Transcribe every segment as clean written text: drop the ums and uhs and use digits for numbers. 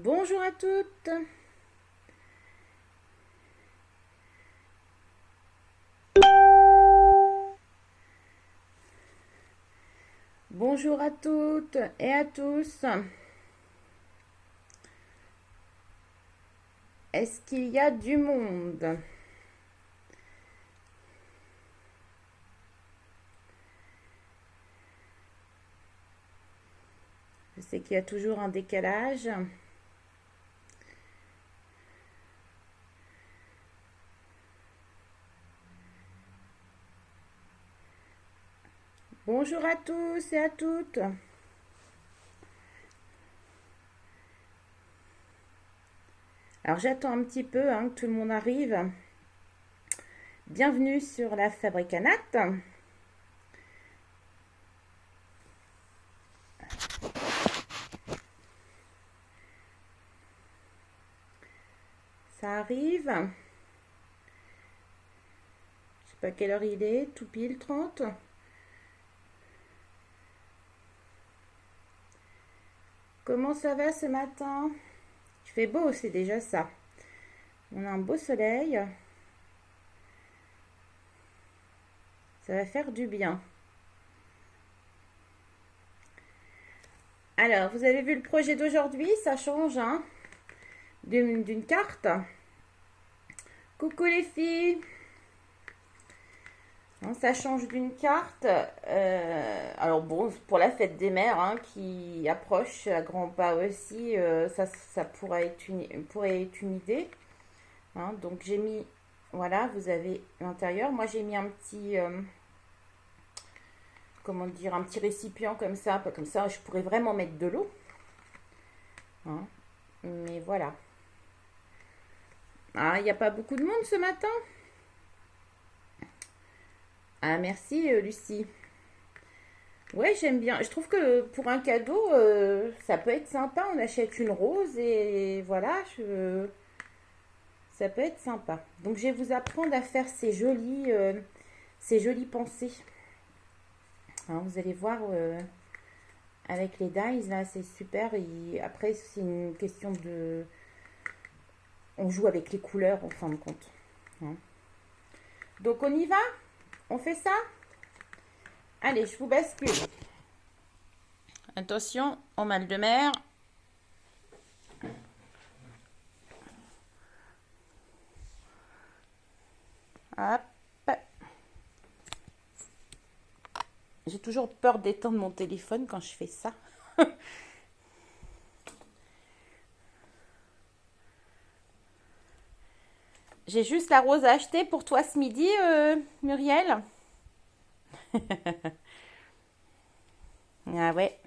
Bonjour à toutes. Bonjour à toutes et à tous. Est-ce qu'il y a du monde? Je sais qu'il y a toujours un décalage. Bonjour à tous et à toutes. Alors j'attends un petit peu que tout le monde arrive. Bienvenue sur la Fabricanat. Ça arrive. Je sais pas quelle heure il est, tout pile 30. Comment ça va ce matin? Il fait beau, c'est déjà ça. On a un beau soleil. Ça va faire du bien. Alors, vous avez vu le projet d'aujourd'hui, ça change d'une carte. Coucou les filles. Ça change d'une carte. Alors bon, pour la fête des mères qui approche à grands pas aussi, ça pourrait être une idée. Donc j'ai mis, voilà, vous avez l'intérieur. Moi j'ai mis un petit, comment dire, un petit récipient comme ça je pourrais vraiment mettre de l'eau. Mais voilà. Ah, il n'y a pas beaucoup de monde ce matin. Ah, merci Lucie. Ouais, j'aime bien. Je trouve que pour un cadeau, ça peut être sympa. On achète une rose et voilà, ça peut être sympa. Donc, je vais vous apprendre à faire ces jolies pensées. Vous allez voir avec les dies, là, c'est super. Et après, c'est une question de... On joue avec les couleurs, en fin de compte. Hein. Donc, on y va? On fait ça? Allez, je vous bascule. Attention au mal de mer. Hop. J'ai toujours peur d'éteindre mon téléphone quand je fais ça. J'ai juste la rose à acheter pour toi ce midi, Muriel. Ah ouais.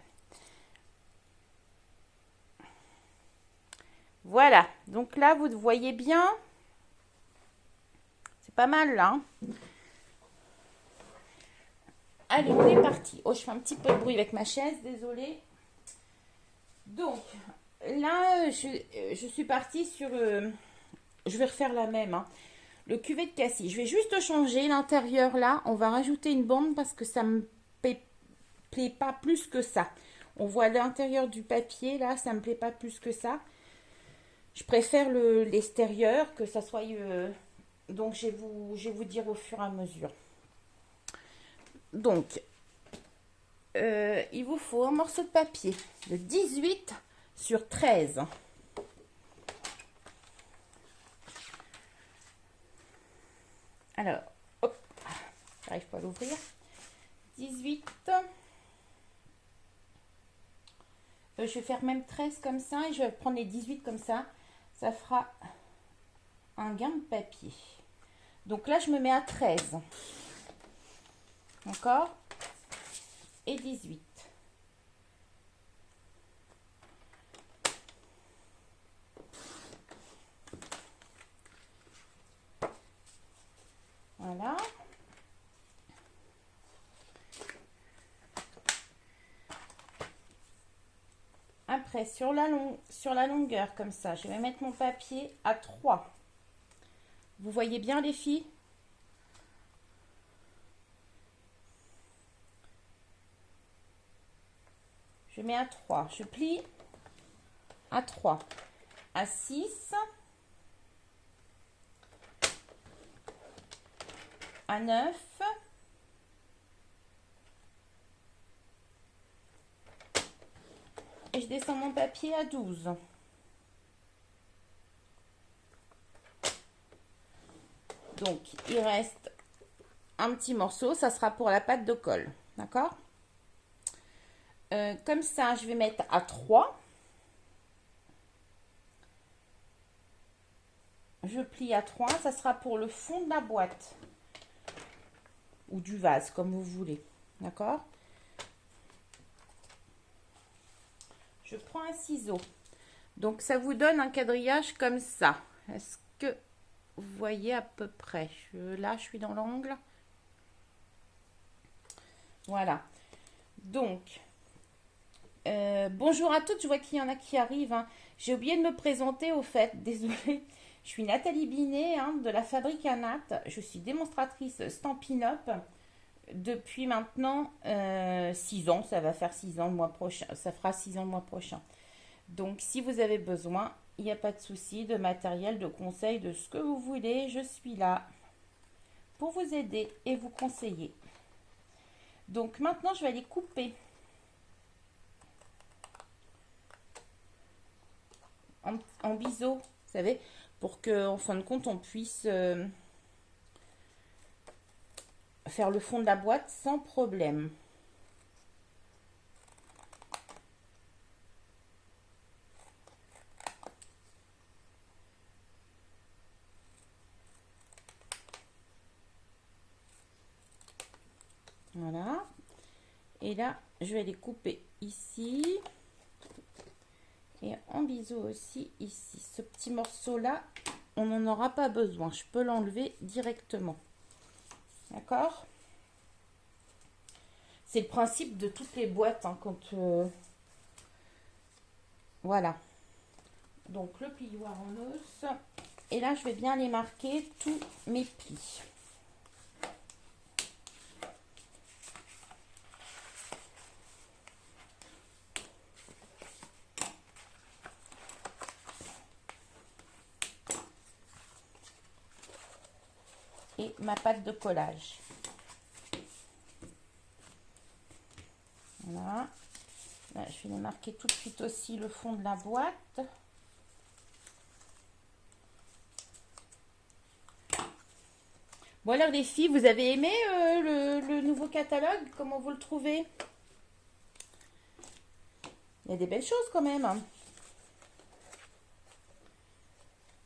Voilà. Donc là, vous voyez bien. C'est pas mal là. Allez, on est parti. Oh, je fais un petit peu de bruit avec ma chaise, désolée. Donc, là, je suis partie sur... je vais refaire la même. Le cuvet de cassis. Je vais juste changer l'intérieur là. On va rajouter une bande parce que ça me plaît pas plus que ça. On voit l'intérieur du papier là, ça me plaît pas plus que ça. Je préfère l'extérieur, que ça soit... donc, je vais vous dire au fur et à mesure. Donc, il vous faut un morceau de papier de 18 sur 13. Alors, hop, j'arrive pas à l'ouvrir. 18. Je vais faire même 13 comme ça et je vais prendre les 18 comme ça. Ça fera un gain de papier. Donc là, je me mets à 13. Encore. Et 18. Voilà. Après, sur la longueur, comme ça, je vais mettre mon papier à 3. Vous voyez bien, les filles? Je mets à 3. Je plie. à 3, à 6, à 9, et je descends mon papier à 12. Donc, il reste un petit morceau, ça sera pour la pâte de colle, d'accord? Comme ça, je vais mettre à 3. Je plie à 3, ça sera pour le fond de la boîte ou du vase, comme vous voulez, d'accord? Je prends un ciseau. Donc, ça vous donne un quadrillage comme ça. Est-ce que vous voyez à peu près? Là, je suis dans l'angle. Voilà. Donc, bonjour à toutes. Je vois qu'il y en a qui arrivent, hein. J'ai oublié de me présenter au fait. Désolée. Je suis Nathalie Binet, hein, de la Fabrique à Nat. Je suis démonstratrice Stampin' Up depuis maintenant 6 ans. Ça va faire 6 ans le mois prochain. Ça fera 6 ans le mois prochain. Donc, si vous avez besoin, il n'y a pas de souci, de matériel, de conseils, de ce que vous voulez, je suis là pour vous aider et vous conseiller. Donc, maintenant, je vais aller couper en biseau, vous savez, pour qu'en fin de compte, on puisse faire le fond de la boîte sans problème. Voilà. Et là, je vais les couper ici. Et en biseau aussi ici. Ce petit morceau-là, on n'en aura pas besoin. Je peux l'enlever directement. D'accord? C'est le principe de toutes les boîtes, hein, quand... voilà. Donc, le plioir en os. Et là, je vais bien les marquer tous mes plis. Et ma pâte de collage. Voilà. Là, je vais les marquer tout de suite aussi le fond de la boîte. Bon alors les filles, vous avez aimé le nouveau catalogue? Comment vous le trouvez? Il y a des belles choses quand même, hein.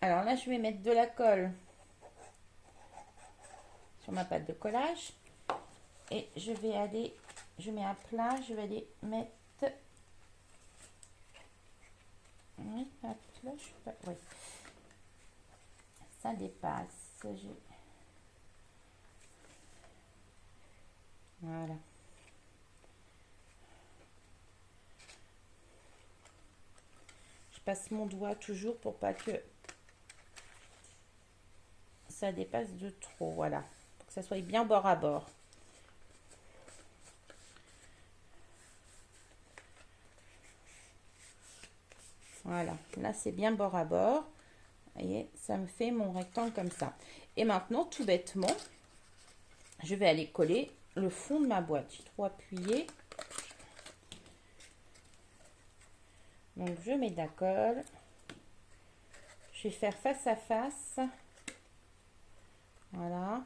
Alors là, je vais mettre de la colle sur ma pâte de collage. Et je vais aller, je mets à plat, je vais aller mettre... Oui, à plat, je sais pas, oui. Ça dépasse. Voilà. Je passe mon doigt toujours pour pas que ça dépasse de trop, voilà. Pour que ça soit bien bord à bord. Voilà, là c'est bien bord à bord. Vous voyez, ça me fait mon rectangle comme ça. Et maintenant, tout bêtement, je vais aller coller le fond de ma boîte. J'ai trop appuyé. Donc, je mets de la colle. Je vais faire face à face. Voilà.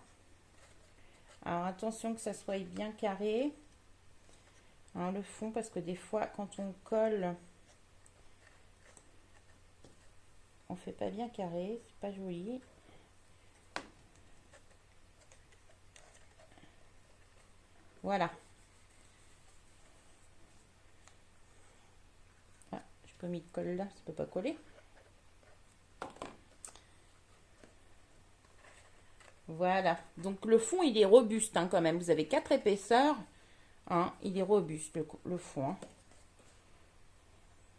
Alors, attention que ça soit bien carré. Hein, le fond, parce que des fois, quand on colle, on fait pas bien carré. C'est pas joli. Voilà. Ah, je peux mettre de colle là, ça peut pas coller. Voilà. Donc le fond, il est robuste, hein, quand même. Vous avez 4 épaisseurs. Hein, il est robuste, le fond. Hein.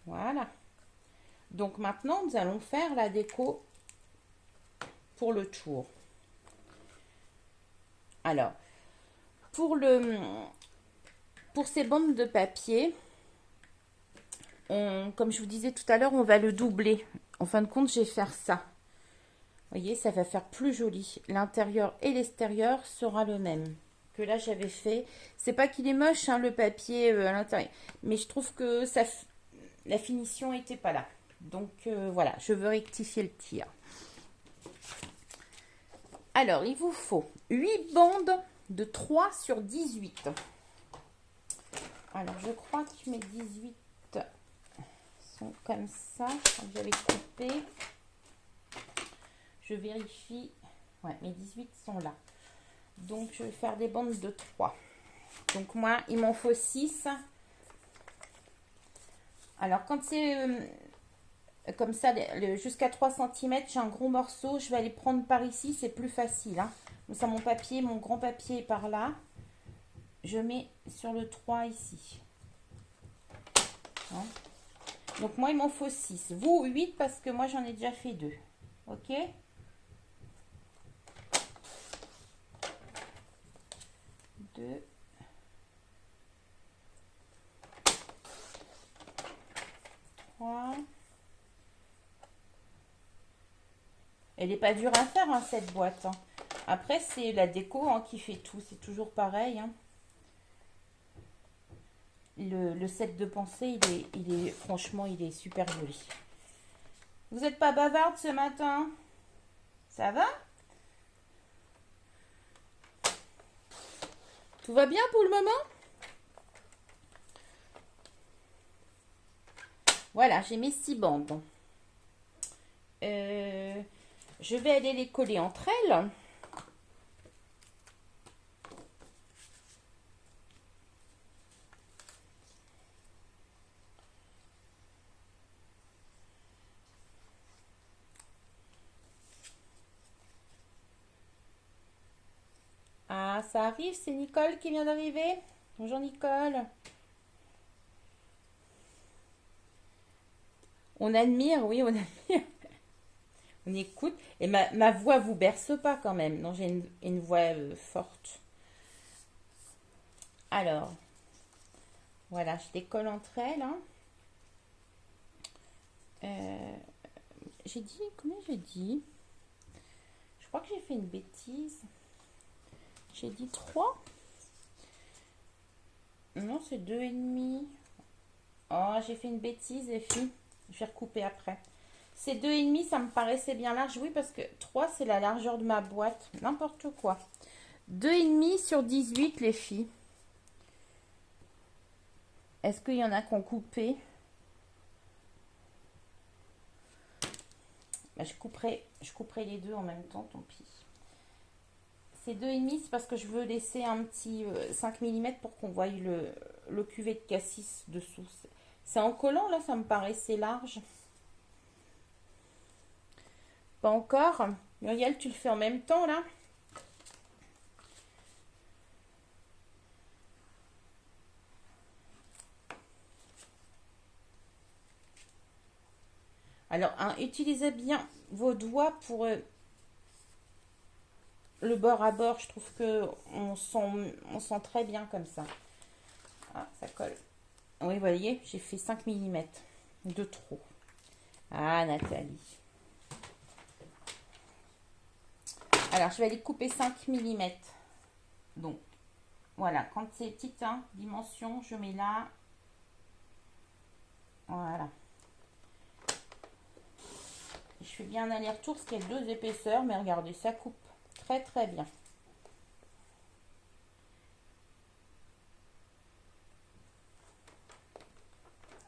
Voilà. Donc maintenant, nous allons faire la déco pour le tour. Alors, pour ces bandes de papier, comme je vous disais tout à l'heure, on va le doubler. En fin de compte, je vais faire ça. Vous voyez, ça va faire plus joli. L'intérieur et l'extérieur sera le même que là j'avais fait. C'est pas qu'il est moche, hein, le papier à l'intérieur, mais je trouve que la finition était pas là. Donc voilà, je veux rectifier le tir. Alors, il vous faut 8 bandes de 3 sur 18. Alors, je crois que mes 18 sont comme ça. J'avais coupé. Je vérifie. Ouais, mes 18 sont là. Donc, je vais faire des bandes de 3. Donc, moi, il m'en faut 6. Alors, quand c'est comme ça, jusqu'à 3 cm, j'ai un gros morceau. Je vais aller prendre par ici. C'est plus facile. Hein. Donc, ça, mon papier, mon grand papier est par là. Je mets sur le 3 ici. Hein. Donc, moi, il m'en faut 6. Vous, 8 parce que moi, j'en ai déjà fait 2. OK ? 2. Elle n'est pas dure à faire, hein, cette boîte. Hein. Après, c'est la déco hein, qui fait tout. C'est toujours pareil. Hein. Le set de pensée, franchement, il est super joli. Vous n'êtes pas bavarde ce matin? Ça va? Tout va bien pour le moment? Voilà, j'ai mes 6 bandes. Je vais aller les coller entre elles. Ah, ça arrive, c'est Nicole qui vient d'arriver. Bonjour Nicole. On admire, oui, on admire. On écoute. Et ma voix vous berce pas quand même. Non, j'ai une voix forte. Alors, voilà, je les colle entre elles. Hein. J'ai dit, combien j'ai dit? Je crois que j'ai fait une bêtise. J'ai dit 3. Non, c'est 2,5. Oh, j'ai fait une bêtise, les filles. Je vais recouper après. C'est 2,5, ça me paraissait bien large. Oui, parce que 3, c'est la largeur de ma boîte. N'importe quoi. 2,5 sur 18, les filles. Est-ce qu'il y en a qui ont coupé? Bah, je couperai les deux en même temps, tant pis. C'est 2,5, c'est parce que je veux laisser un petit 5 mm pour qu'on voie le cuvet de cassis dessous. C'est en collant, là, ça me paraissait large. Pas encore. Muriel, tu le fais en même temps, là? Alors, hein, utilisez bien vos doigts pour le bord à bord. Je trouve que on sent très bien comme ça. Ah, ça colle. Oui, vous voyez, j'ai fait 5 mm de trop. Ah, Nathalie. Alors, je vais aller couper 5 mm. Donc, voilà, quand c'est petite hein, dimension, je mets là. Voilà. Je fais bien un aller-retour parce qu'il y a 2 épaisseurs, mais regardez, ça coupe très très bien.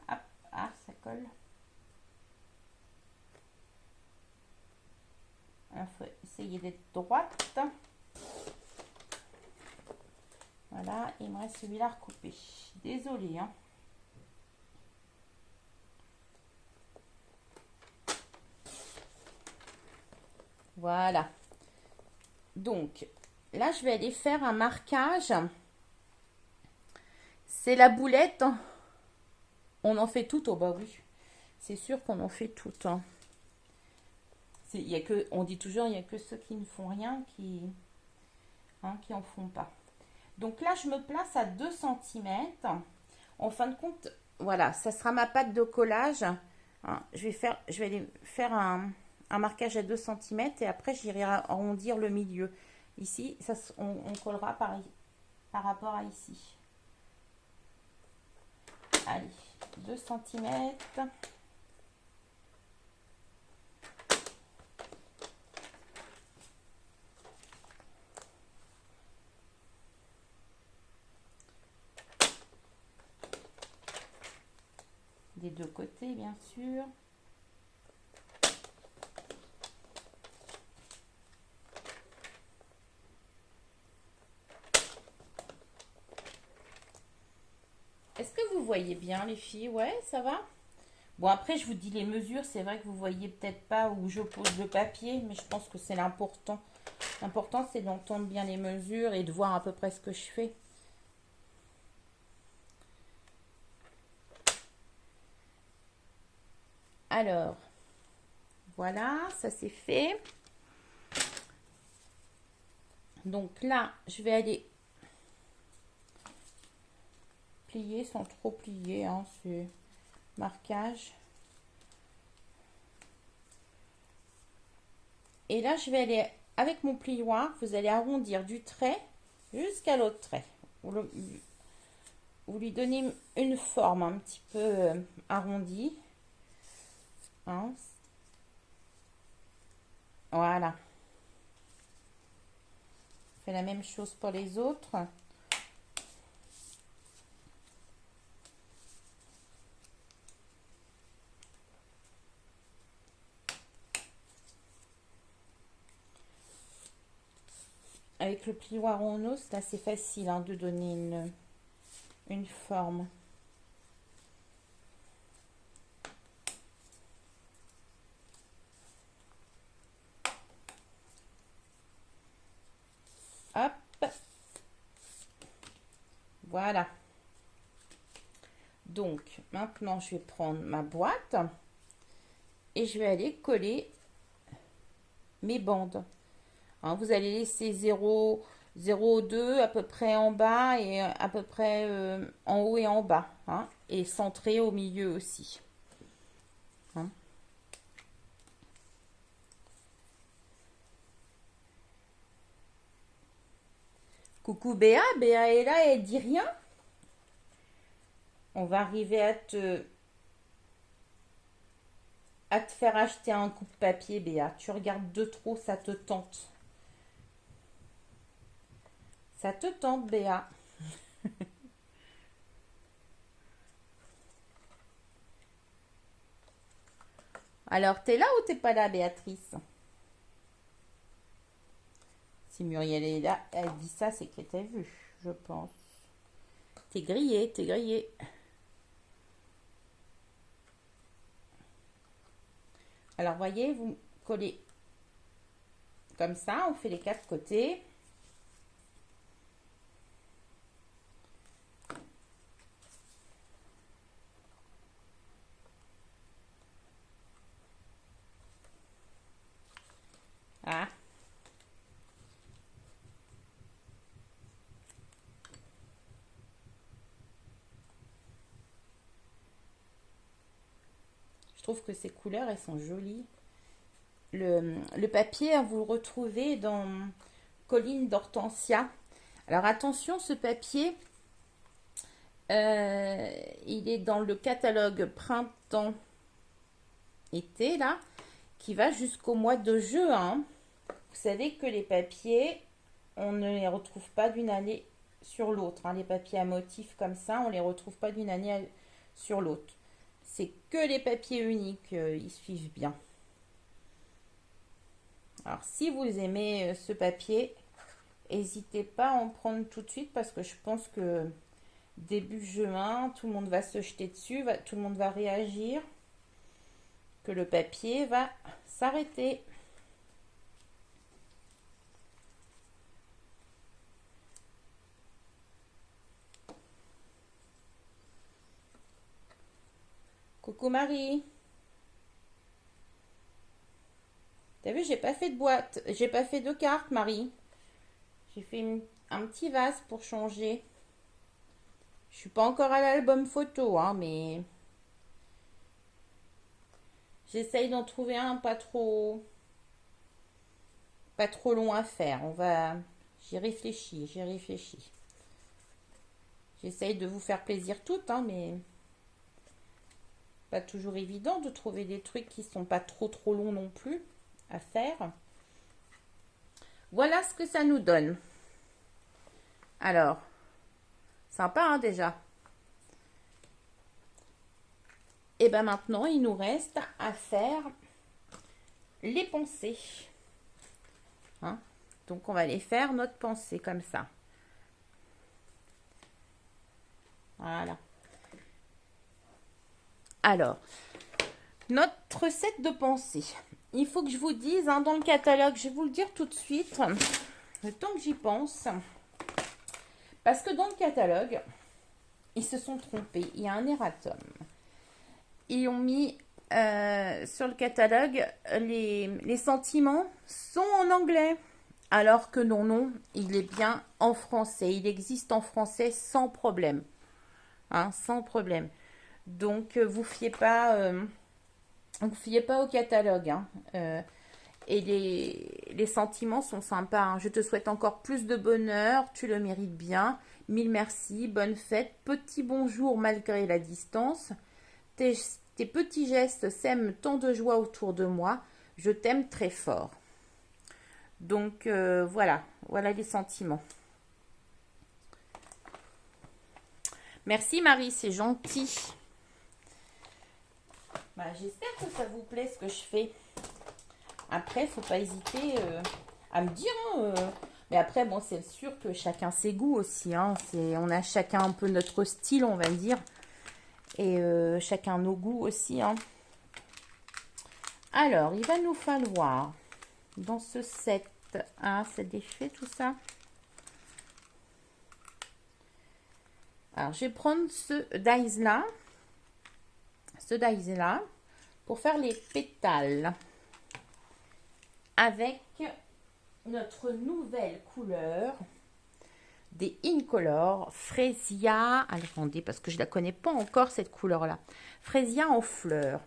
Hop, ah, ça colle. Il faut essayer d'être droite. Voilà, il me reste celui-là à recouper. Désolée, hein. Voilà. Donc, là, je vais aller faire un marquage. C'est la boulette. On en fait tout, oh bah oui. C'est sûr qu'on en fait tout. Hein. Y a que, on dit toujours, il n'y a que ceux qui ne font rien qui en font pas. Donc là, je me place à 2 cm. En fin de compte, voilà, ça sera ma pâte de collage. Hein, je vais aller faire un marquage à 2 centimètres et après j'irai arrondir le milieu. Ici, on collera par rapport à ici. Allez, 2 centimètres. Des deux côtés, bien sûr. Est-ce que vous voyez bien, les filles? Ouais, ça va? Bon, après, je vous dis les mesures. C'est vrai que vous voyez peut-être pas où je pose le papier, mais je pense que c'est l'important. L'important, c'est d'entendre bien les mesures et de voir à peu près ce que je fais. Alors, voilà, ça c'est fait. Donc là, je vais aller plier sans trop plier, hein, ce marquage. Et là, je vais aller, avec mon plioir, vous allez arrondir du trait jusqu'à l'autre trait. Vous lui donnez une forme un petit peu arrondie. Hein. Voilà. Fais la même chose pour les autres. Avec le plioir en os, c'est assez facile hein, de donner une forme. Hop. Voilà. Donc, maintenant, je vais prendre ma boîte et je vais aller coller mes bandes. Hein, vous allez laisser 0,2 à peu près en bas et à peu près en haut et en bas. Hein, et centré au milieu aussi. Hein. Coucou Béa, Béa est là et elle dit rien. On va arriver à te faire acheter un coupe-papier, Béa. Tu regardes de trop, ça te tente. Ça te tente, Béa. Alors, t'es là ou t'es pas là, Béatrice? Si Muriel est là, elle dit ça, c'est qu'elle t'a vu, je pense. T'es grillé, t'es grillé. Alors, voyez, vous collez comme ça, on fait les 4 côtés. Ah. Je trouve que ces couleurs, elles sont jolies. Le papier, vous le retrouvez dans Colline d'Hortensia. Alors attention, ce papier, il est dans le catalogue printemps-été, là, qui va jusqu'au mois de juin. Vous savez que les papiers, on ne les retrouve pas d'une année sur l'autre. Hein. Les papiers à motifs comme ça, on ne les retrouve pas d'une année sur l'autre. C'est que les papiers uniques, ils suivent bien. Alors, si vous aimez ce papier, n'hésitez pas à en prendre tout de suite parce que je pense que début juin, tout le monde va se jeter dessus, tout le monde va réagir, que le papier va s'arrêter. Coucou Marie. T'as vu, j'ai pas fait de boîte, j'ai pas fait de carte, Marie. J'ai fait un petit vase pour changer. Je suis pas encore à l'album photo, hein, mais j'essaye d'en trouver un pas trop long à faire. J'y réfléchis, j'y réfléchis. J'essaye de vous faire plaisir toutes, hein, mais pas toujours évident de trouver des trucs qui sont pas trop longs non plus à faire. Voilà ce que ça nous donne. Alors, sympa hein, déjà. Et ben maintenant, il nous reste à faire les pensées. Hein? Donc, on va les faire notre pensée comme ça. Voilà. Alors, notre set de pensée. Il faut que je vous dise, hein, dans le catalogue, je vais vous le dire tout de suite, le temps que j'y pense. Parce que dans le catalogue, ils se sont trompés. Il y a un erratum. Ils ont mis sur le catalogue, les sentiments sont en anglais. Alors que non, il est bien en français. Il existe en français sans problème. Hein, sans problème. Donc, vous fiez pas au catalogue. Hein. Et les sentiments sont sympas. Hein. Je te souhaite encore plus de bonheur. Tu le mérites bien. Mille merci. Bonne fête. Petit bonjour malgré la distance. Tes petits gestes sèment tant de joie autour de moi. Je t'aime très fort. Donc, voilà les sentiments. Merci Marie, c'est gentil. Bah, j'espère que ça vous plaît ce que je fais. Après, faut pas hésiter à me dire. Hein, mais après, bon, c'est sûr que chacun ses goûts aussi. Hein. On a chacun un peu notre style, on va dire. Et chacun nos goûts aussi. Hein. Alors, il va nous falloir dans ce set. Ah, c'est défait tout ça. Alors, je vais prendre ce dies-là. Pour faire les pétales. Avec notre nouvelle couleur des Incolor Fresia. Attendez, parce que je ne la connais pas encore cette couleur-là. Fresia en fleurs.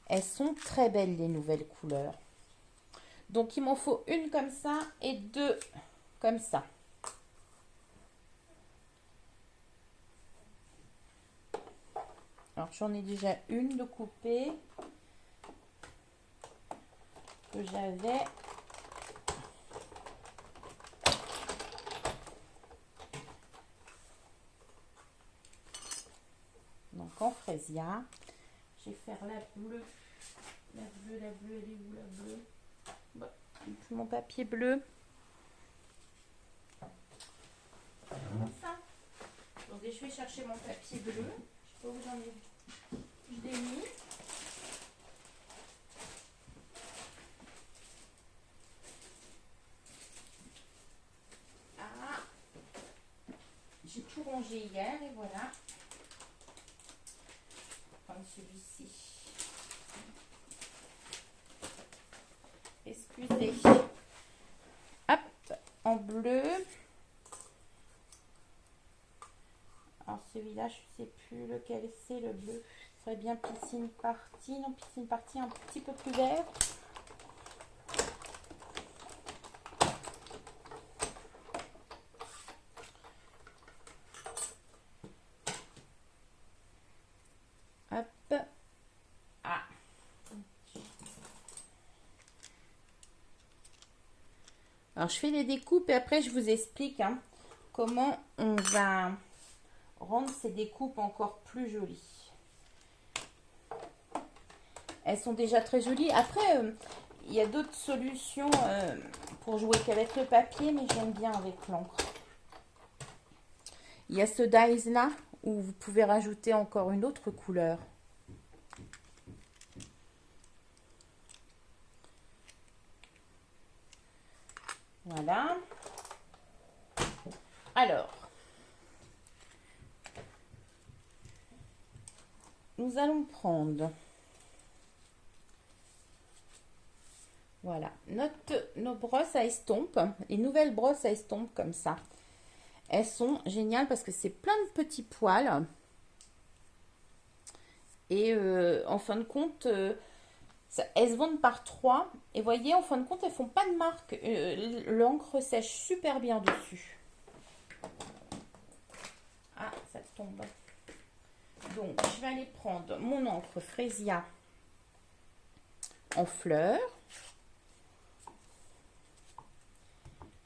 Elles sont très belles les nouvelles couleurs. Donc, il m'en faut une comme ça et deux comme ça. Alors, j'en ai déjà une de coupée que j'avais. Donc, en Fresia. Je vais faire la bleue. La bleue, elle est où la bleue? Bon, mon papier bleu. Comme ça. Attendez, je vais chercher mon papier bleu. Je sais pas où j'en ai. Je l'ai mis. Ah. J'ai tout rangé hier et voilà. Prendre celui-ci. Excusez. Hop, en bleu. Alors celui-là, je ne sais plus lequel c'est, le bleu. Ce serait bien piscine partie. Non, piscine partie un petit peu plus vert. Hop. Ah. Alors je fais les découpes et après je vous explique hein, comment on va rendre ces découpes encore plus jolies. Elles sont déjà très jolies. Après, il y a d'autres solutions pour jouer qu'avec le papier, mais j'aime bien avec l'encre. Il y a ce dies là où vous pouvez rajouter encore une autre couleur. Voilà. Alors, nous allons prendre, voilà, nos brosses à estompe, les nouvelles brosses à estompe comme ça. Elles sont géniales parce que c'est plein de petits poils. Et en fin de compte, elles se vendent par 3. Et voyez, en fin de compte, elles font pas de marque. L'encre sèche super bien dessus. Ah, ça tombe. Donc, je vais aller prendre mon encre Freesia en fleurs.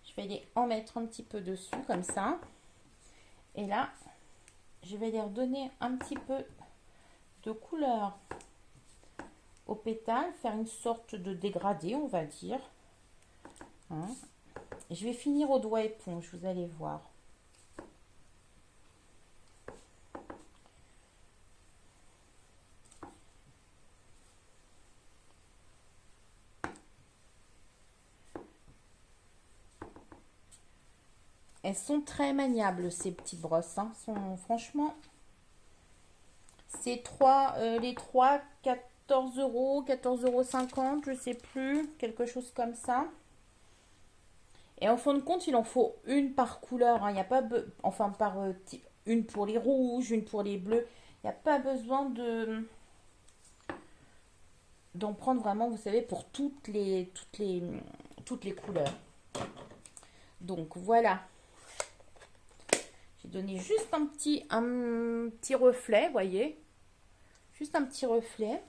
Je vais aller en mettre un petit peu dessus, comme ça. Et là, je vais les redonner un petit peu de couleur au pétale, faire une sorte de dégradé, on va dire. Hein. Et je vais finir au doigt éponge, vous allez voir. Elles sont très maniables, ces petites brosses. Hein. Franchement, c'est les 3, 14 euros, 14,50 €, je sais plus, quelque chose comme ça. Et en fin de compte, il en faut une par couleur. Hein. Il n'y a pas, enfin par type, une pour les rouges, une pour les bleus. Il n'y a pas besoin d'en prendre vraiment, vous savez, pour toutes les couleurs. Donc voilà. J'ai donné juste un petit reflet, voyez. Juste un petit reflet.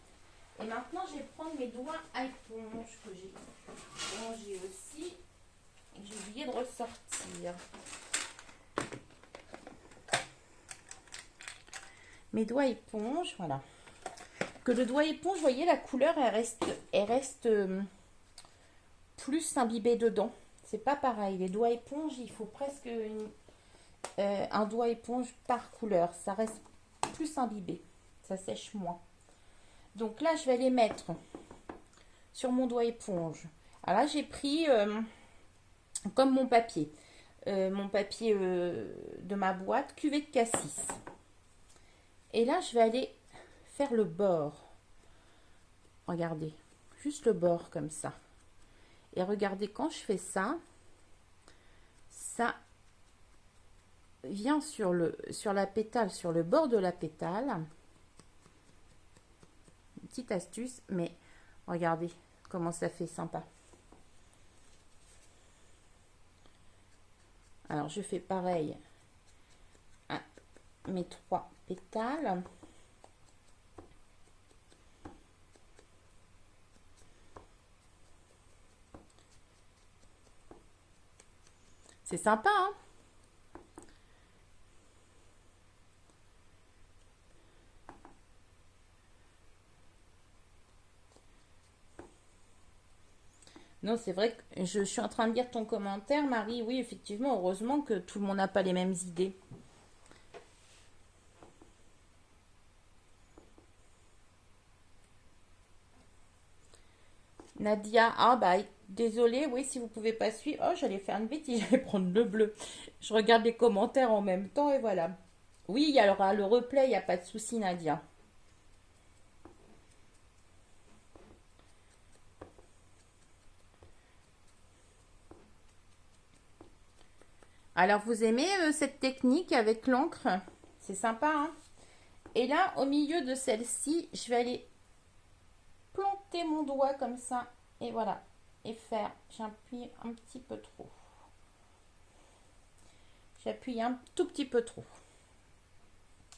Et maintenant, je vais prendre mes doigts à éponge que j'ai rangés aussi. J'ai oublié de ressortir. Mes doigts éponge, voilà. Que le doigt éponge, vous voyez, la couleur, elle reste plus imbibée dedans. C'est pas pareil. Les doigts éponge, il faut presque un doigt éponge par couleur. Ça reste plus imbibé. Ça sèche moins. Donc là, je vais les mettre sur mon doigt éponge. Alors là, j'ai pris comme mon papier de ma boîte, cuvée de cassis. Et là, je vais aller faire le bord. Regardez, juste le bord comme ça. Et regardez, quand je fais ça, ça vient sur la pétale, sur le bord de la pétale. Une petite astuce, mais regardez comment ça fait sympa. Alors, je fais pareil à mes 3 pétales. C'est sympa, hein? Non, c'est vrai que je suis en train de lire ton commentaire, Marie. Oui, effectivement, heureusement que tout le monde n'a pas les mêmes idées. Nadia, ah bah désolée, oui, si vous pouvez pas suivre. Oh, j'allais faire une bêtise, j'allais prendre le bleu. Je regarde les commentaires en même temps et voilà. Oui, il y aura le replay, il n'y a pas de souci, Nadia. Alors, vous aimez cette technique avec l'encre? C'est sympa, hein? Et là, au milieu de celle-ci, je vais aller planter mon doigt comme ça. Et voilà. Et faire, j'appuie un petit peu trop. J'appuie un tout petit peu trop.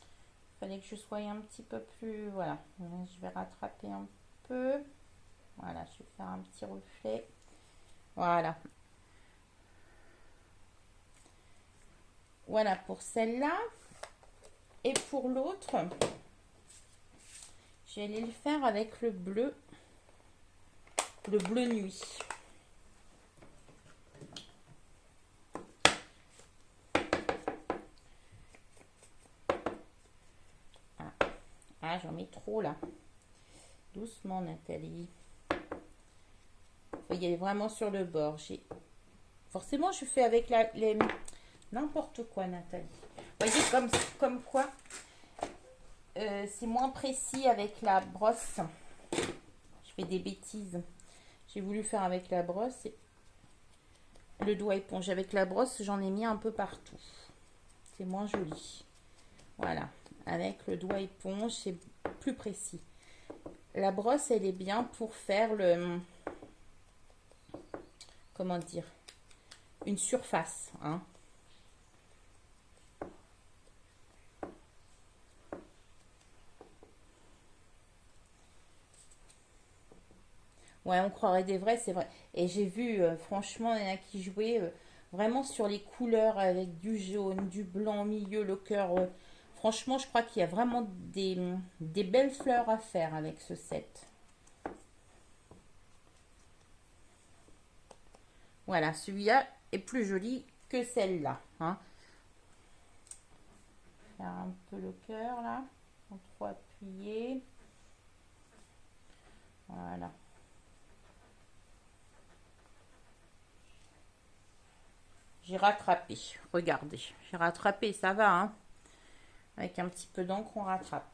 Il fallait que je sois un petit peu plus... Voilà. Je vais rattraper un peu. Voilà, je vais faire un petit reflet. Voilà. Voilà pour celle-là. Et pour l'autre, je vais aller le faire avec le bleu nuit. Ah, j'en mets trop là. Doucement, Nathalie. Vous voyez, vraiment sur le bord. Forcément, je fais avec n'importe quoi, Nathalie. Vous voyez, comme quoi, c'est moins précis avec la brosse. Je fais des bêtises. J'ai voulu faire avec la brosse. Le doigt éponge avec la brosse, j'en ai mis un peu partout. c'est moins joli. Voilà, avec le doigt éponge, c'est plus précis. La brosse, elle est bien pour faire le... Comment dire? Une surface, hein. Ouais, on croirait des vrais, c'est vrai. Et j'ai vu, franchement, il y en a qui jouaient vraiment sur les couleurs avec du jaune, du blanc au milieu, le cœur. Franchement, je crois qu'il y a vraiment des belles fleurs à faire avec ce set. Voilà, celui-là est plus joli que celle-là, hein. Faire un peu le cœur là, en trop appuyé. Voilà. J'ai rattrapé, regardez, j'ai rattrapé, ça va, hein. Avec un petit peu d'encre, on rattrape.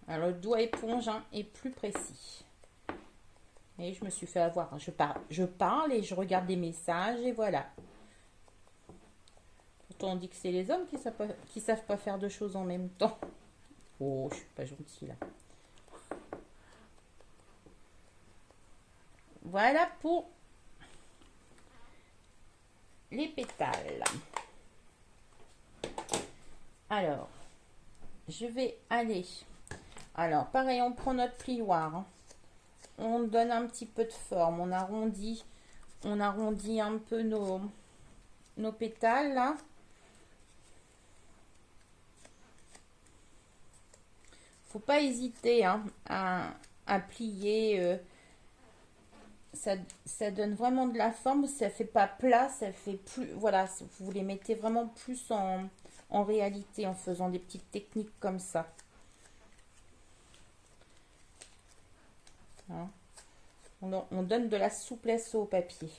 Alors, le doigt éponge, hein, est plus précis. Et je me suis fait avoir. Je parle et je regarde des messages et voilà. Pourtant, on dit que c'est les hommes qui savent pas faire deux choses en même temps. Oh, je suis pas gentille là. Voilà pour les pétales. Alors, je vais aller. Alors, pareil, on prend notre plioir, hein. On donne un petit peu de forme. On arrondit un peu nos pétales là. Faut pas hésiter, hein, à plier. Ça donne vraiment de la forme. Ça fait pas plat, ça fait plus. Voilà, vous les mettez vraiment plus en réalité en faisant des petites techniques comme ça. Hein. On donne de la souplesse au papier.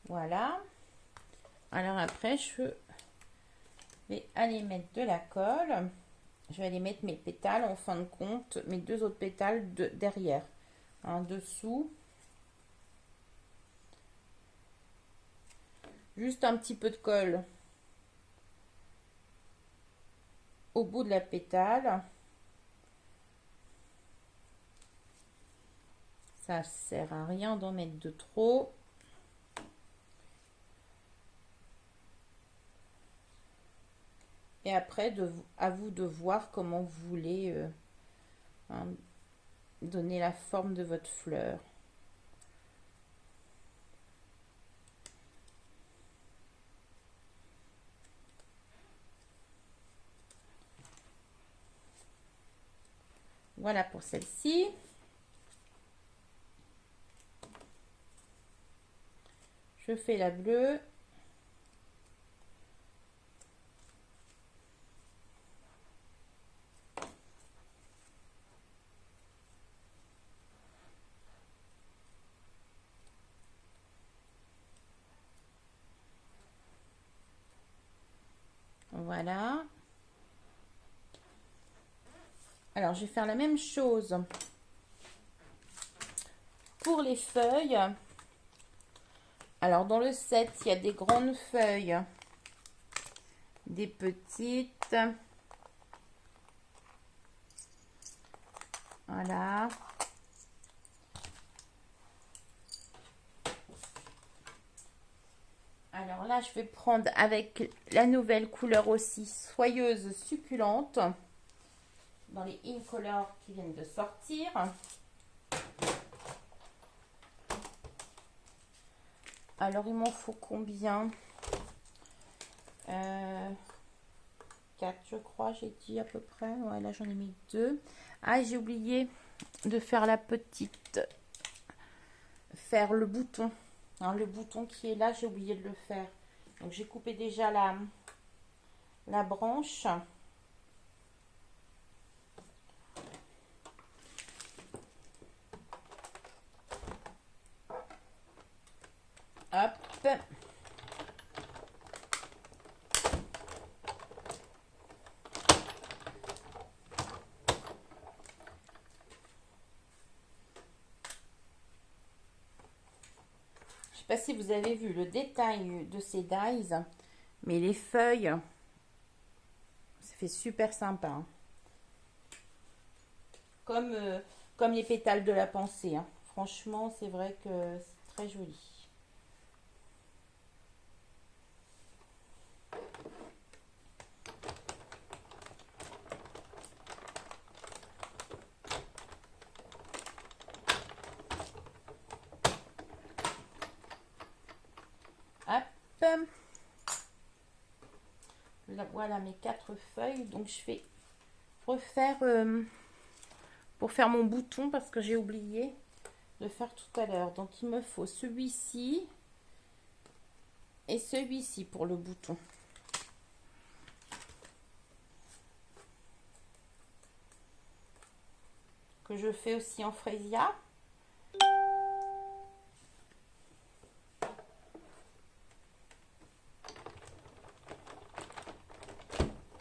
Voilà. Alors après, je vais aller mettre de la colle. Je vais aller mettre mes pétales en fin de compte, mes deux autres pétales derrière. Un dessous. Juste un petit peu de colle au bout de la pétale. Ça sert à rien d'en mettre de trop. Et après, à vous de voir comment vous voulez hein, donner la forme de votre fleur. Voilà pour celle-ci. Je fais la bleue. Voilà. Alors, je vais faire la même chose pour les feuilles. Alors, dans le set, il y a des grandes feuilles, des petites. Voilà. Alors là, je vais prendre avec la nouvelle couleur aussi, soyeuse succulente, dans les Incolor qui viennent de sortir. Alors, il m'en faut combien 4, je crois, j'ai dit à peu près. Ouais, là, j'en ai mis 2. Ah, j'ai oublié de faire la petite... Faire le bouton. Hein, le bouton qui est là, j'ai oublié de le faire. Donc, j'ai coupé déjà la branche. Hop. pas si vous avez vu le détail de ces dies, mais les feuilles, ça fait super sympa, hein. Comme, comme les pétales de la pensée, hein. Franchement, c'est vrai que c'est très joli. Hop. Là, voilà mes 4 feuilles. Donc je vais refaire pour faire mon bouton parce que j'ai oublié de faire tout à l'heure. Donc il me faut celui-ci et celui-ci pour le bouton. Que je fais aussi en frésia.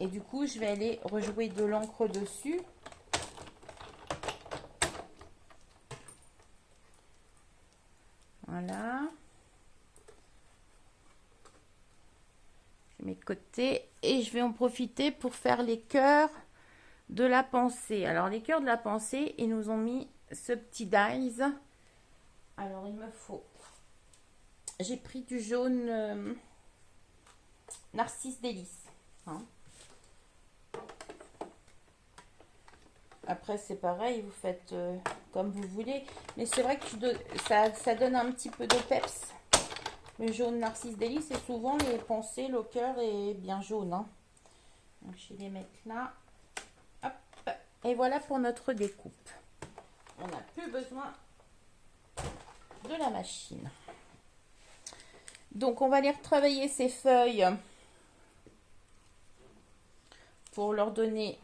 Et du coup, je vais aller rejouer de l'encre dessus. Voilà. Je mets de côté et je vais en profiter pour faire les cœurs de la pensée. Alors, les cœurs de la pensée, ils nous ont mis ce petit dies. Alors, il me faut... J'ai pris du jaune Narcisse Délice. Hein. Après, c'est pareil, vous faites comme vous voulez. Mais c'est vrai que ça donne un petit peu de peps. Le jaune Narcisse Délice, et souvent les pensées, le cœur est bien jaune. Hein. Donc, je vais les mettre là. Hop. Et voilà pour notre découpe. On n'a plus besoin de la machine. Donc, on va aller retravailler ces feuilles pour leur donner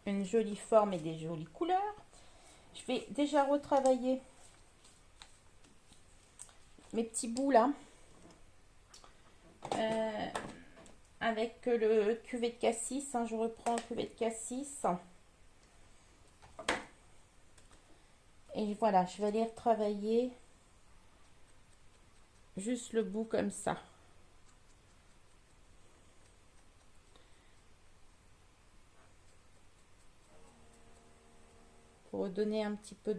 une jolie forme et des jolies couleurs. Je vais déjà retravailler mes petits bouts là avec le cuvet de cassis. Hein, je reprends le cuvet de cassis. Et voilà, je vais aller retravailler juste le bout comme ça. Pour donner un petit peu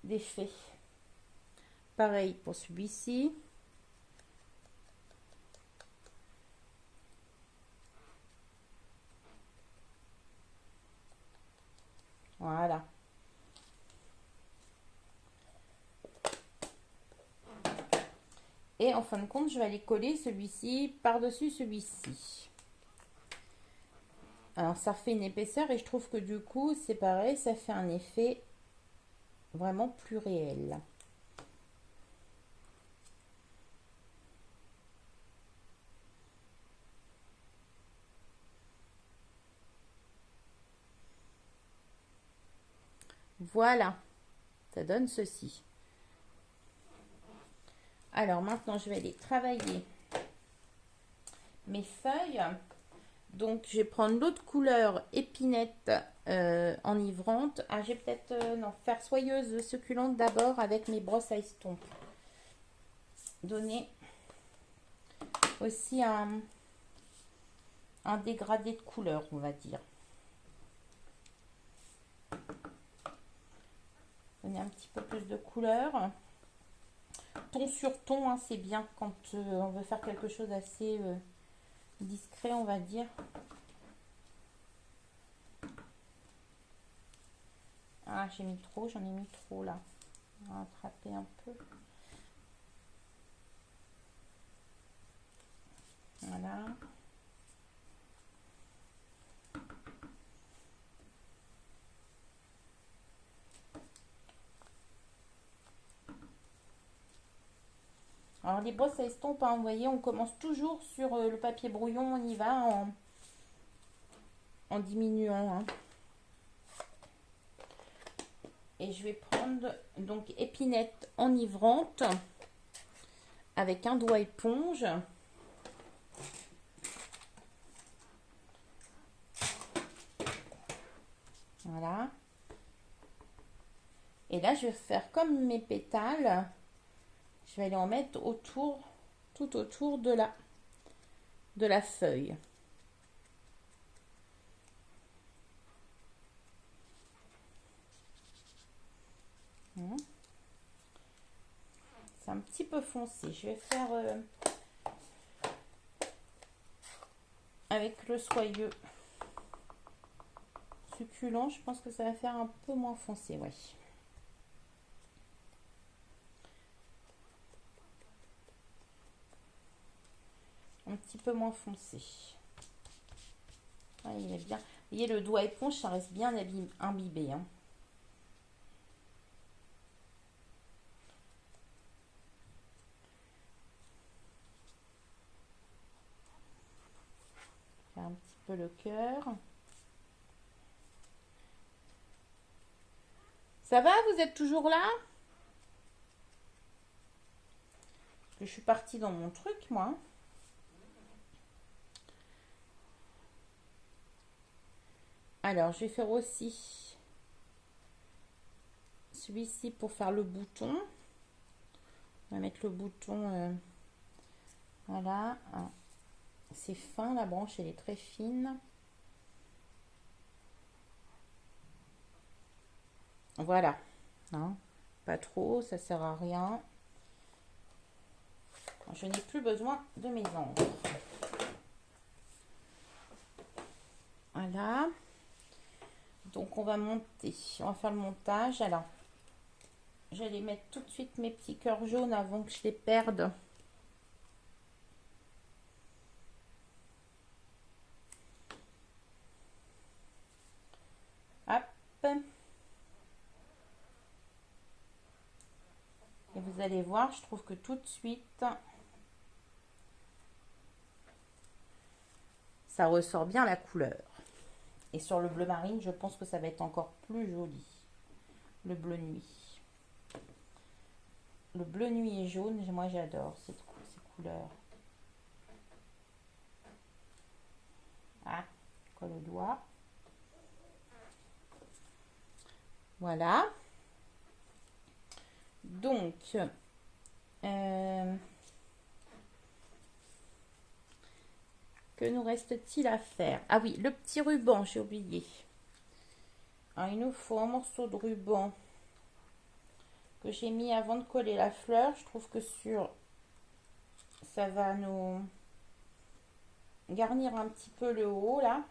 d'effet. Pareil pour celui-ci. Voilà. Et en fin de compte, je vais aller coller celui-ci par-dessus celui-ci. Alors, ça fait une épaisseur et je trouve que du coup, c'est pareil, ça fait un effet vraiment plus réel. Voilà, ça donne ceci. Alors maintenant, je vais aller travailler mes feuilles. Donc, je vais prendre l'autre couleur épinette enivrante. Ah, j'ai peut-être non, faire soyeuse succulente d'abord avec mes brosses à estompe. Donner aussi un dégradé de couleur, on va dire. Donner un petit peu plus de couleur. Ton sur ton, hein, c'est bien quand on veut faire quelque chose d'assez discret, on va dire. Ah, j'ai mis trop, j'en ai mis trop là. On va rattraper un peu. Voilà. Alors les brosses à estompe, hein, vous voyez, on commence toujours sur le papier brouillon, on y va en diminuant. Hein. Et je vais prendre donc épinette enivrante avec un doigt éponge. Voilà. Et là, je vais faire comme mes pétales. Je vais aller en mettre autour, tout autour de la feuille. C'est un petit peu foncé. Je vais faire avec le soyeux succulent. Je pense que ça va faire un peu moins foncé, ouais. Un petit peu moins foncé. Ouais, il est bien. Vous voyez, le doigt éponge, ça reste bien imbibé. Hein. Faire un petit peu le cœur. Ça va, vous êtes toujours là? Parce que je suis partie dans mon truc, moi. Alors, je vais faire aussi celui-ci pour faire le bouton. On va mettre le bouton, voilà. C'est fin, la branche, elle est très fine. Voilà. Hein, pas trop, ça sert à rien. Je n'ai plus besoin de mes encres. Voilà. Donc, on va monter. On va faire le montage. Alors, j'allais mettre tout de suite mes petits cœurs jaunes avant que je les perde. Hop. Et vous allez voir, je trouve que tout de suite, ça ressort bien la couleur. Et sur le bleu marine, je pense que ça va être encore plus joli. Le bleu nuit. Le bleu nuit et jaune, moi j'adore ces couleurs. Ah, colle au doigt. Voilà. Donc, que nous reste-t-il à faire? Ah oui, le petit ruban, j'ai oublié. Alors, il nous faut un morceau de ruban que j'ai mis avant de coller la fleur. Je trouve que ça va nous garnir un petit peu le haut là.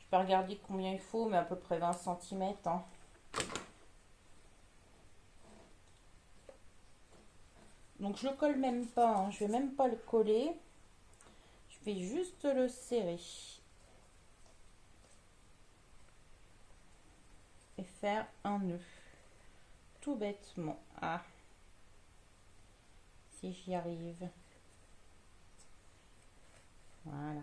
Je peux regarder combien il faut, mais à peu près 20 cm. Hein. Donc je le colle même pas, hein. Je vais même pas le coller. Je vais juste le serrer. Et faire un nœud. Tout bêtement. Ah. Si j'y arrive. Voilà.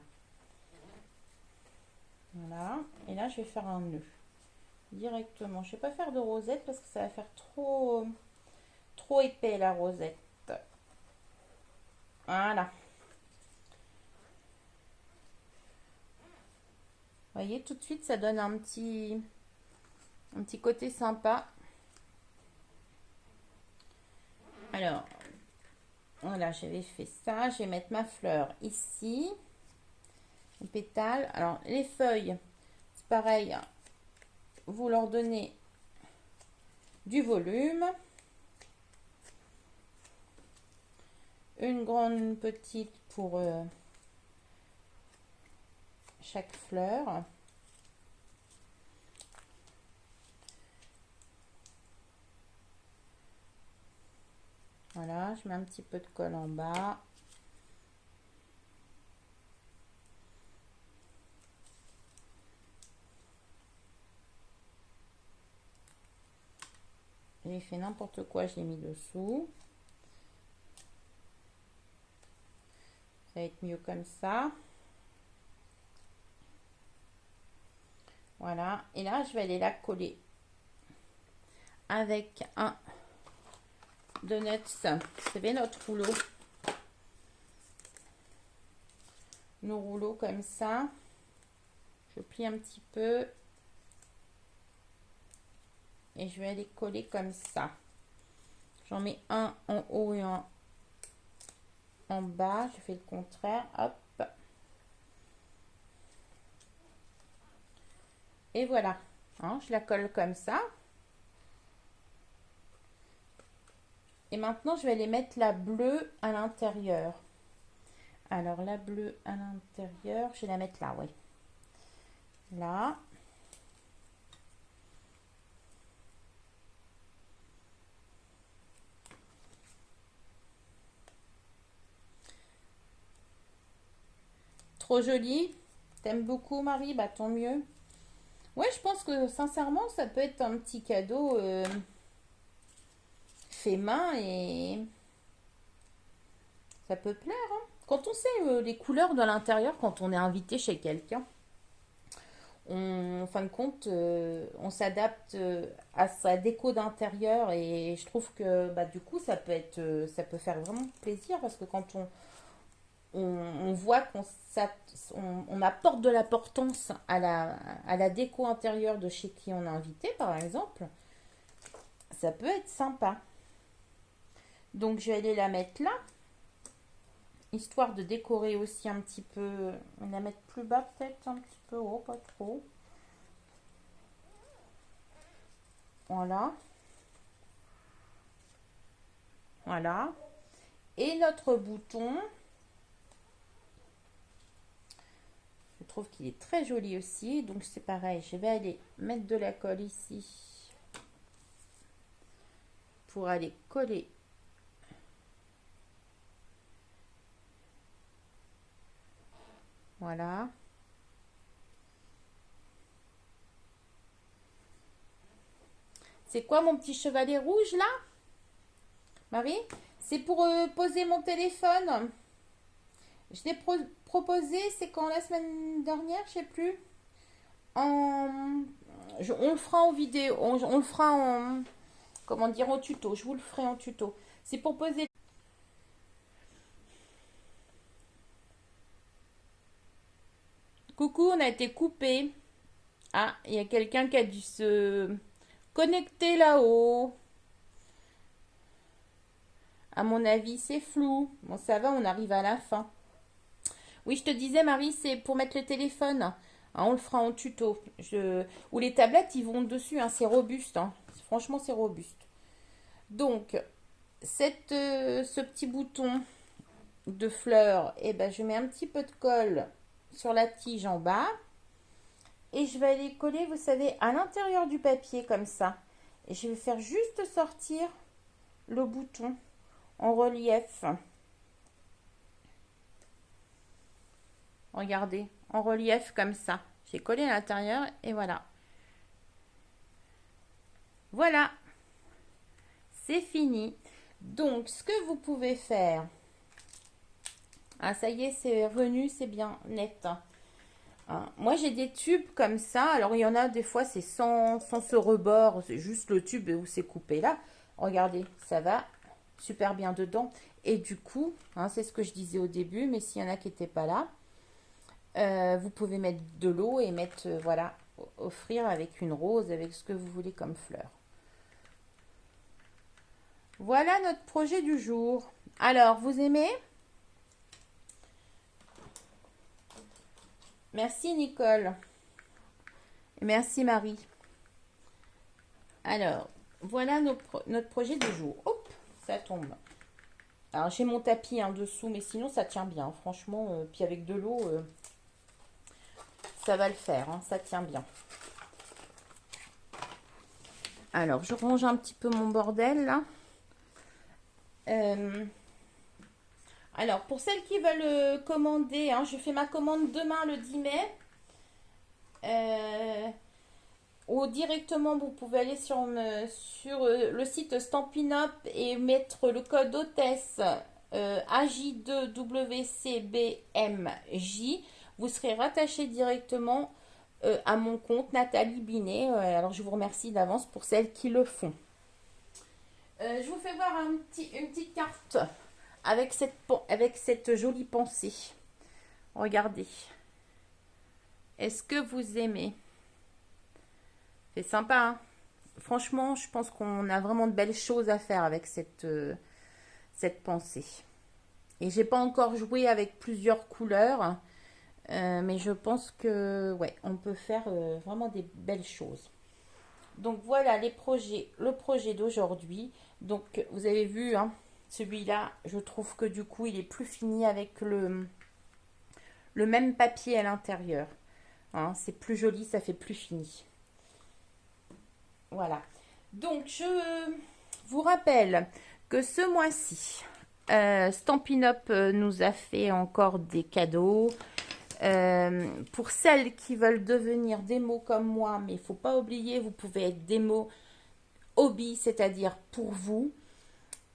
Voilà. Et là, je vais faire un nœud. Directement. Je ne vais pas faire de rosette parce que ça va faire trop épais la rosette. Voilà. Vous voyez, tout de suite, ça donne un petit côté sympa. Alors, voilà, j'avais fait ça. Je vais mettre ma fleur ici. Les pétales. Alors, les feuilles, c'est pareil. Vous leur donnez du volume. Une grande, une petite pour chaque fleur. Voilà, je mets un petit peu de colle en bas. J'ai fait n'importe quoi, je l'ai mis dessous. Ça va être mieux comme ça. Voilà, et là, je vais aller la coller avec un donuts. Vous savez, notre rouleau. Nos rouleaux comme ça. Je plie un petit peu. et je vais aller coller comme ça. J'en mets un en haut et un en bas. Je fais le contraire. Hop. Et voilà. Hein, je la colle comme ça. Et maintenant, je vais aller mettre la bleue à l'intérieur. Alors, la bleue à l'intérieur, je vais la mettre là, oui. Là. Trop jolie. T'aimes beaucoup, Marie? Bah, tant mieux. Ouais, je pense que sincèrement, ça peut être un petit cadeau fait main et ça peut plaire. Hein. Quand on sait les couleurs de l'intérieur, quand on est invité chez quelqu'un, en fin de compte, on s'adapte à sa déco d'intérieur et je trouve que bah, du coup, ça peut faire vraiment plaisir parce que quand on voit on apporte de l'importance à la déco intérieure de chez qui on est invité, par exemple, ça peut être sympa. Donc, je vais aller la mettre là, histoire de décorer aussi un petit peu. On va la mettre plus bas, peut-être un petit peu haut, pas trop. Voilà. Voilà. Et notre bouton, je trouve qu'il est très joli aussi. Donc, c'est pareil, je vais aller mettre de la colle ici pour aller coller. Voilà. C'est quoi mon petit chevalet rouge là, Marie? C'est pour poser mon téléphone. Je l'ai proposé, c'est quand la semaine dernière, je sais plus. On le fera en vidéo, on le fera en, comment dire, en tuto. Je vous le ferai en tuto. C'est pour poser. Coucou, on a été coupé. Ah, il y a quelqu'un qui a dû se connecter là-haut. À mon avis, c'est flou. Bon, ça va, on arrive à la fin. Oui, je te disais, Marie, c'est pour mettre le téléphone. Hein, on le fera en tuto. Ou les tablettes, ils vont dessus. Hein, c'est robuste. Hein. Franchement, c'est robuste. Donc, ce petit bouton de fleurs, eh ben, je mets un petit peu de colle sur la tige en bas. Et je vais aller coller, vous savez, à l'intérieur du papier comme ça. Et je vais faire juste sortir le bouton en relief. Regardez, en relief comme ça. J'ai collé à l'intérieur et voilà. Voilà, c'est fini. Donc, ce que vous pouvez faire. Ah, ça y est, c'est revenu, c'est bien net. Hein, moi, j'ai des tubes comme ça. Alors, il y en a des fois, c'est sans ce rebord. C'est juste le tube où c'est coupé là. Regardez, ça va super bien dedans. Et du coup, hein, c'est ce que je disais au début, mais s'il y en a qui n'étaient pas là, vous pouvez mettre de l'eau et mettre, voilà, offrir avec une rose, avec ce que vous voulez comme fleur. Voilà notre projet du jour. Alors, vous aimez? Merci Nicole. Et merci Marie. Alors, voilà notre projet du jour. Hop, ça tombe. Alors, j'ai mon tapis en dessous, mais sinon, ça tient bien. Franchement, puis avec de l'eau, ça va le faire. Hein, ça tient bien. Alors, je range un petit peu mon bordel, là. Alors, pour celles qui veulent commander, hein, je fais ma commande demain, le 10 mai. Ou directement, vous pouvez aller sur le site Stampin' Up et mettre le code hôtesse AJ2WCBMJ. Vous serez rattaché directement à mon compte Nathalie Binet. Alors, je vous remercie d'avance pour celles qui le font. Je vous fais voir une petite carte avec cette jolie pensée. Regardez. Est-ce que vous aimez? C'est sympa, hein? franchement, je pense qu'on a vraiment de belles choses à faire avec cette pensée. Et j'ai pas encore joué avec plusieurs couleurs, mais je pense que ouais, on peut faire vraiment des belles choses. Donc voilà le projet d'aujourd'hui. Donc vous avez vu, hein, celui-là, je trouve que du coup, il est plus fini avec le même papier à l'intérieur. Hein, c'est plus joli, ça fait plus fini. Voilà. Donc je vous rappelle que ce mois-ci, Stampin' Up nous a fait encore des cadeaux. Pour celles qui veulent devenir démo comme moi, mais il ne faut pas oublier, vous pouvez être démo hobby, c'est-à-dire pour vous.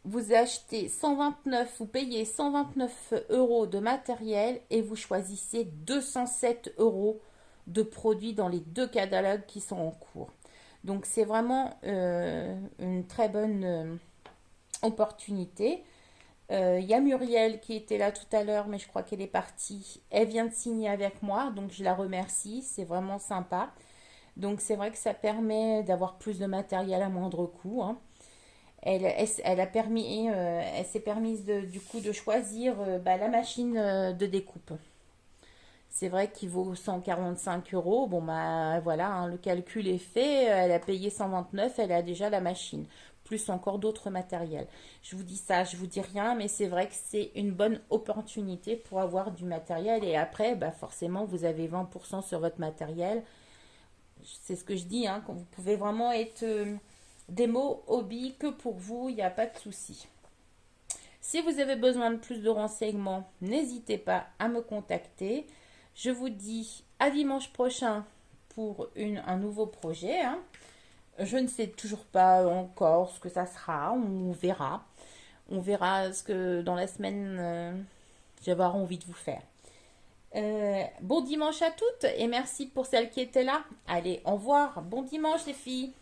Vous achetez 129, vous payez 129 euros de matériel et vous choisissez 207 euros de produits dans les deux catalogues qui sont en cours. Donc c'est vraiment une très bonne opportunité. Il y a Muriel qui était là tout à l'heure, mais je crois qu'elle est partie. Elle vient de signer avec moi, donc je la remercie. C'est vraiment sympa. Donc c'est vrai que ça permet d'avoir plus de matériel à moindre coût. Hein. Elle a permis, elle s'est permise du coup de choisir la machine de découpe. C'est vrai qu'il vaut 145 euros. Bon, bah voilà, hein, le calcul est fait. Elle a payé 129, elle a déjà la machine, plus encore d'autres matériels. Je vous dis ça, je vous dis rien, mais c'est vrai que c'est une bonne opportunité pour avoir du matériel. Et après, bah forcément, vous avez 20% sur votre matériel. C'est ce que je dis, hein, quand vous pouvez vraiment être démo, hobby, que pour vous, il n'y a pas de souci. Si vous avez besoin de plus de renseignements, n'hésitez pas à me contacter. Je vous dis à dimanche prochain pour un nouveau projet. Hein. Je ne sais toujours pas encore ce que ça sera. On verra. On verra ce que dans la semaine, j'aurai envie de vous faire. Bon dimanche à toutes et merci pour celles qui étaient là. Allez, au revoir. Bon dimanche les filles.